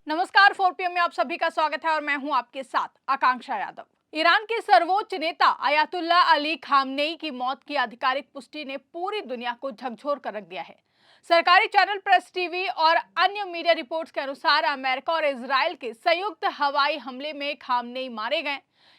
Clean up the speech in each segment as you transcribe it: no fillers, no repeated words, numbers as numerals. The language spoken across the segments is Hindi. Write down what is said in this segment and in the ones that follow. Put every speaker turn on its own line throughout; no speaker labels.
नमस्कार। 4 पीएम में आप सभी का स्वागत है और मैं हूं आपके साथ आकांक्षा यादव। ईरान के सर्वोच्च नेता अयातुल्ला अली खामनेई की मौत की आधिकारिक पुष्टि ने पूरी दुनिया को झकझोर कर रख दिया है। सरकारी चैनल प्रेस टीवी और अन्य मीडिया रिपोर्ट्स के अनुसार अमेरिका और इजराइल के संयुक्त हवाई हमले में खामनेई मारे गए।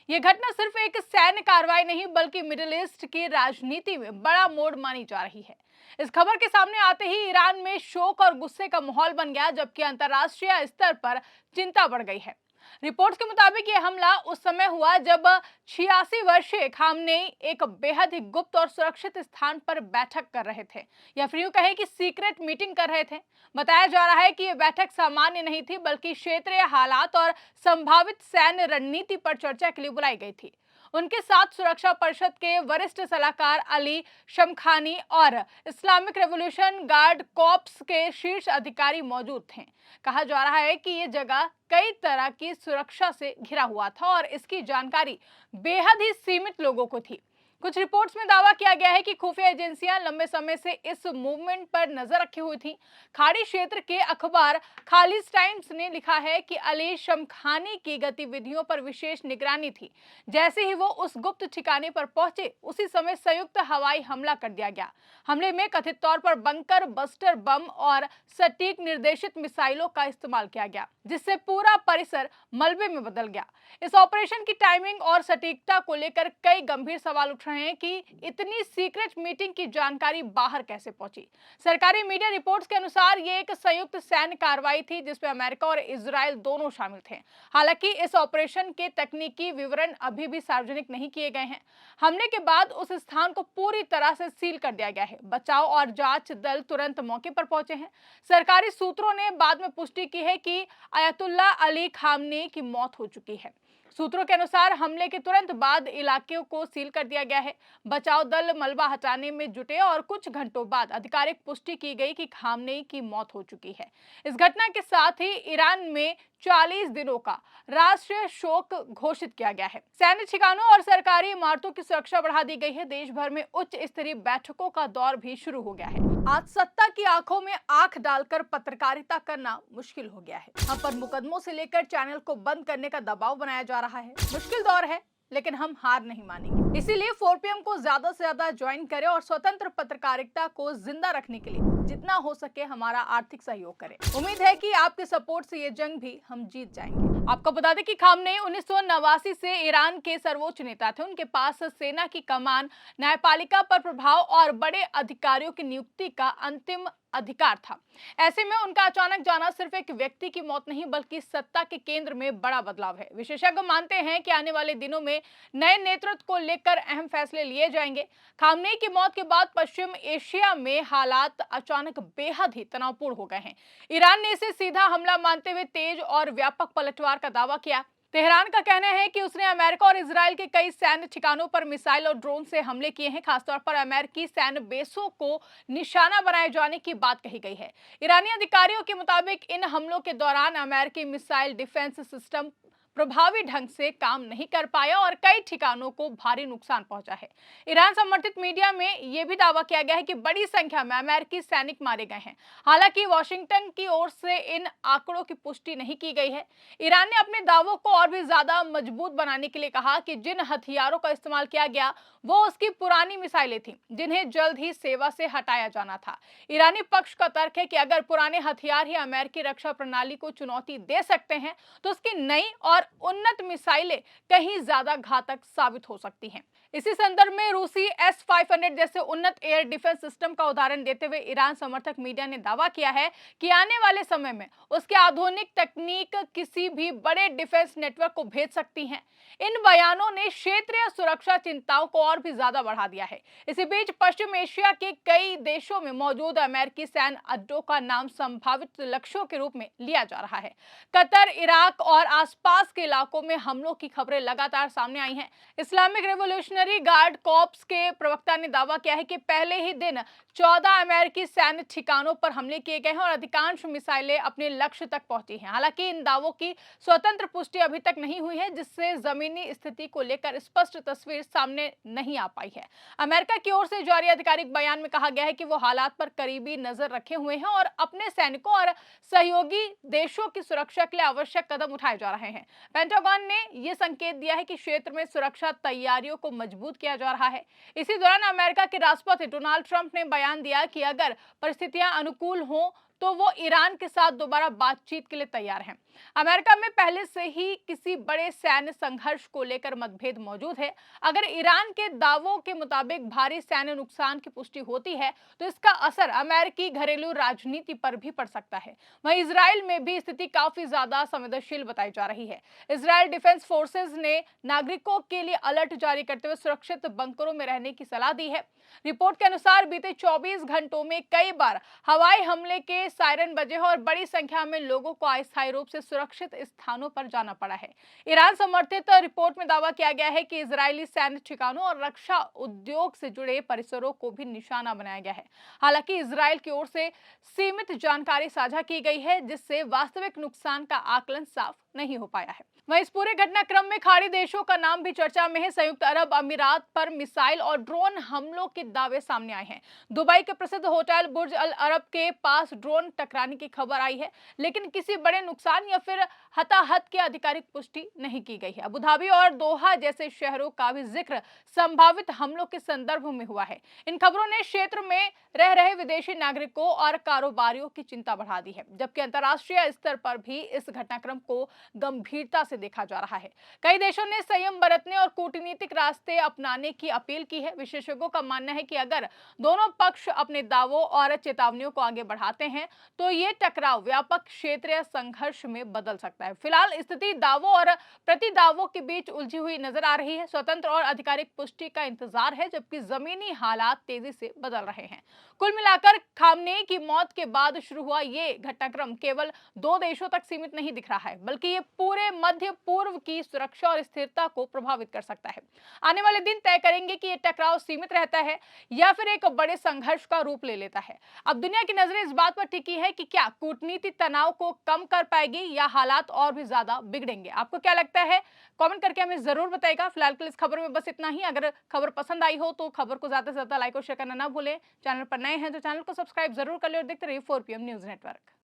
यह घटना सिर्फ एक सैन्य कार्रवाई नहीं बल्कि मिडिल ईस्ट की राजनीति में बड़ा मोड़ मानी जा रही है। इस खबर के सामने आते ही ईरान में शोक और गुस्से का माहौल बन गया, जबकि अंतर्राष्ट्रीय स्तर पर चिंता बढ़ गई है। रिपोर्ट्स के मुताबिक यह हमला उस समय हुआ जब 86 वर्षीय खामनेई एक बेहद ही गुप्त और सुरक्षित स्थान पर बैठक कर रहे थे, या फिर यूं कहें कि सीक्रेट मीटिंग कर रहे थे। बताया जा रहा है कि यह बैठक सामान्य नहीं थी बल्कि क्षेत्रीय हालात और संभावित सैन्य रणनीति पर चर्चा के लिए बुलाई गई थी। उनके साथ सुरक्षा परिषद के वरिष्ठ सलाहकार अली शमखानी और इस्लामिक रेवोल्यूशन गार्ड कॉर्प्स के शीर्ष अधिकारी मौजूद थे। कहा जा रहा है कि यह जगह कई तरह की सुरक्षा से घिरा हुआ था और इसकी जानकारी बेहद ही सीमित लोगों को थी। कुछ रिपोर्ट्स में दावा किया गया है कि खुफिया एजेंसियां लंबे समय से इस मूवमेंट पर नजर रखी हुई थी। खाड़ी क्षेत्र के अखबार खालिज टाइम्स ने लिखा है कि अली शमखानी की गतिविधियों पर विशेष निगरानी थी। जैसे ही वो उस गुप्त ठिकाने पर पहुंचे, उसी समय संयुक्त हवाई हमला कर दिया गया। हमले में कथित तौर पर बंकर बस्टर बम और सटीक निर्देशित मिसाइलों का इस्तेमाल किया गया, जिससे पूरा परिसर मलबे में बदल गया। इस ऑपरेशन की टाइमिंग और सटीकता को लेकर कई गंभीर सवाल उठ रहे हैं कि इतनी सीक्रेट मीटिंग की जानकारी बाहर कैसे पहुंची। सरकारी मीडिया रिपोर्ट्स के अनुसार ये एक संयुक्त सैन्य कार्रवाई थी जिसमें अमेरिका और इजराइल दोनों शामिल थे। हालांकि इस ऑपरेशन के तकनीकी विवरण अभी भी सार्वजनिक नहीं किए गए हैं। हमले के बाद उस स्थान को पूरी तरह से सील कर दिया गया है। बचाव और जांच दल तुरंत मौके पर पहुंचे हैं। सरकारी सूत्रों ने बाद में पुष्टि की है कि अयातुल्ला अली खामनेई की मौत हो चुकी है। सूत्रों के अनुसार हमले के तुरंत बाद इलाके को सील कर दिया गया है। बचाव दल मलबा हटाने में जुटे और कुछ घंटों बाद आधिकारिक पुष्टि की गई कि खामनेई की मौत हो चुकी है। इस घटना के साथ ही ईरान में 40 दिनों का राष्ट्रीय शोक घोषित किया गया है। सैन्य ठिकानों और सरकारी इमारतों की सुरक्षा बढ़ा दी गई है। देश भर में उच्च स्तरीय बैठकों का दौर भी शुरू हो गया है। आज सत्ता की आंखों में आंख डालकर पत्रकारिता करना मुश्किल हो गया है। हम पर मुकदमों से लेकर चैनल को बंद करने का दबाव बनाया जा रहा है। मुश्किल दौर है, लेकिन हम हार नहीं मानेंगे। इसीलिए 4 पीएम को ज्यादा से ज्यादा ज्वाइन करें और स्वतंत्र पत्रकारिता को जिंदा रखने के लिए जितना हो सके हमारा आर्थिक सहयोग करें। उम्मीद है कि आपके सपोर्ट से ये जंग भी हम जीत जाएंगे। आपको बता दें कि खामनेई 1989 से ईरान के सर्वोच्च नेता थे। उनके पास सेना की कमान, न्यायपालिका पर प्रभाव और बड़े अधिकारियों की नियुक्ति का अंतिम अधिकार था। ऐसे में उनका अचानक जाना सिर्फ एक व्यक्ति की मौत नहीं बल्कि सत्ता के केंद्र में बड़ा बदलाव है। विशेषज्ञ मानते हैं कि आने वाले दिनों में नए नेतृत्व को लेकर अहम फैसले लिए जाएंगे। खामनेई की मौत के बाद पश्चिम एशिया में हालात अचानक बेहद ही तनावपूर्ण हो गए हैं। ईरान ने इसे सीधा हमला मानते हुए तेज और व्यापक पलटवार का दावा किया। तेहरान का कहना है कि उसने अमेरिका और इजराइल के कई सैन्य ठिकानों पर मिसाइल और ड्रोन से हमले किए हैं। खासतौर पर अमेरिकी सैन्य बेसों को निशाना बनाए जाने की बात कही गई है। ईरानी अधिकारियों के मुताबिक इन हमलों के दौरान अमेरिकी मिसाइल डिफेंस सिस्टम प्रभावी ढंग से काम नहीं कर पाया और कई ठिकानों को भारी नुकसान पहुंचा है। ईरान समर्थित मीडिया में यह भी दावा किया गया है कि बड़ी संख्या में अमेरिकी सैनिक मारे गए हैं। हालांकि वॉशिंगटन की ओर से इन आंकड़ों की पुष्टि नहीं की गई है। ईरान ने अपने दावों को और भी ज्यादा मजबूत बनाने के लिए कहा कि जिन हथियारों का इस्तेमाल किया गया वो उसकी पुरानी मिसाइलें थीं, जिन्हें जल्द ही सेवा से हटाया जाना था। ईरानी पक्ष का तर्क है कि अगर पुराने हथियार ही अमेरिकी रक्षा प्रणाली को चुनौती दे सकते हैं तो उसकी नई और उन्नत मिसाइलें कहीं ज्यादा घातक साबित हो सकती हैं। इसी संदर्भ में रूसी S-500 जैसे उन्नत एयर डिफेंस सिस्टम का उदाहरण देते हुए ईरान समर्थक मीडिया ने दावा किया है कि आने वाले समय में उसके आधुनिक तकनीक किसी भी बड़े डिफेंस नेटवर्क को भेज सकती हैं। इन बयानों ने क्षेत्रीय सुरक्षा चिंताओं को और भी ज्यादा बढ़ा दिया है। इसी बीच पश्चिम एशिया के कई देशों में मौजूद अमेरिकी सैन्य अड्डों का नाम संभावित लक्ष्यों के रूप में लिया जा रहा है। कतर, इराक और आसपास आसपास के इलाकों में हमलों की खबरें लगातार सामने आई हैं। इस्लामिक रेवोल्यूशनरी गार्ड कॉर्प्स के प्रवक्ता ने दावा किया है कि पहले ही दिन 14 अमेरिकी सैन्य ठिकानों पर हमले किए गए हैं और अधिकांश मिसाइलें अपने लक्ष्य तक पहुंची हैं। हालांकि इन दावों की स्वतंत्र पुष्टि अभी तक नहीं हुई है, जिससे जमीनी स्थिति को लेकर स्पष्ट तस्वीर सामने नहीं आ पाई है। अमेरिका की ओर से जारी आधिकारिक बयान में कहा गया है कि वो हालात पर करीबी नजर रखे हुए हैं और अपने सैनिकों और सहयोगी देशों की सुरक्षा के लिए आवश्यक कदम उठाए जा रहे हैं। पेंटागन ने यह संकेत दिया है कि क्षेत्र में सुरक्षा तैयारियों को मजबूत किया जा रहा है। इसी दौरान अमेरिका के राष्ट्रपति डोनाल्ड ट्रंप ने बयान दिया कि अगर परिस्थितियां अनुकूल हों तो वो ईरान के साथ दोबारा बातचीत के लिए तैयार हैं। अमेरिका में पहले से ही किसी बड़े सैन्य संघर्ष को लेकर मतभेद मौजूद है। अगर ईरान के दावों के मुताबिक भारी सैन्य नुकसान की पुष्टि होती है तो इसका असर अमेरिकी घरेलू राजनीति पर भी पड़ सकता है। वहीं इजराइल में भी स्थिति काफी ज्यादा संवेदनशील बताई जा रही है। इजराइल डिफेंस फोर्सेज ने नागरिकों के लिए अलर्ट जारी करते हुए सुरक्षित बंकरों में रहने की सलाह दी है। रिपोर्ट के अनुसार बीते 24 घंटों में कई बार हवाई हमले के सायरन बजे और बड़ी संख्या में लोगों को अस्थायी रूप से सुरक्षित स्थानों पर जाना पड़ा है। ईरान समर्थित रिपोर्ट में दावा किया गया है कि इजरायली सैन्य ठिकानों और रक्षा उद्योग से जुड़े परिसरों को भी निशाना बनाया गया है। हालांकि इजरायल की ओर से सीमित जानकारी साझा की गई है, जिससे वास्तविक नुकसान का आकलन साफ नहीं हो पाया है। वहीं इस पूरे घटनाक्रम में खाड़ी देशों का नाम भी चर्चा में है। संयुक्त अरब अमीरात पर मिसाइल और ड्रोन हमलों के दावे सामने आए हैं। दुबई के प्रसिद्ध होटल बुर्ज अल अरब के पास ड्रोन टकराने की खबर आई है, लेकिन किसी बड़े नुकसान या फिर हताहत की आधिकारिक पुष्टि नहीं की गई है। अबू धाबी और दोहा जैसे शहरों का भी जिक्र संभावित हमलों के संदर्भ में हुआ है। इन खबरों ने क्षेत्र में रह रहे विदेशी नागरिकों और कारोबारियों की चिंता बढ़ा दी है, जबकि अंतर्राष्ट्रीय स्तर पर भी इस घटनाक्रम को गंभीरता से देखा जा रहा है। कई देशों ने संयम बरतने और कूटनीतिक रास्ते अपनाने की अपील की है। विशेषज्ञों का मानना है कि अगर दोनों पक्ष अपने दावों और चेतावनियों को आगे बढ़ाते हैं तो ये टकराव व्यापक क्षेत्रीय संघर्ष में बदल सकता है। फिलहाल स्थिति दावों और प्रति दावों के बीच उलझी हुई नजर आ रही है। स्वतंत्र और आधिकारिक पुष्टि का इंतजार है, जबकि जमीनी हालात तेजी से बदल रहे हैं। कुल मिलाकर खामनेई की मौत के बाद शुरू हुआ ये घटनाक्रम केवल 2 देशों तक सीमित नहीं दिख रहा है, बल्कि ये पूरे मध्य पूर्व की सुरक्षा और स्थिरता को प्रभावित कर सकता है। आने वाले दिन तय करेंगे कि ये टकराव सीमित रहता है या फिर एक बड़े संघर्ष का रूप ले लेता है। अब दुनिया की नजरें इस बात पर टिकी है कि क्या कूटनीति तनाव को कम कर पाएगी या हालात और भी ज्यादा बिगड़ेंगे। आपको क्या लगता है, कमेंट करके हमें जरूर बताइएगा। फिलहाल के लिए इस खबर में बस इतना ही। अगर खबर पसंद आई हो तो खबर को ज्यादा से ज्यादा लाइक और शेयर करना ना भूलें। चैनल पर नए हैं तो चैनल को सब्सक्राइब जरूर कर ले और देखते रहिए 4PM न्यूज नेटवर्क।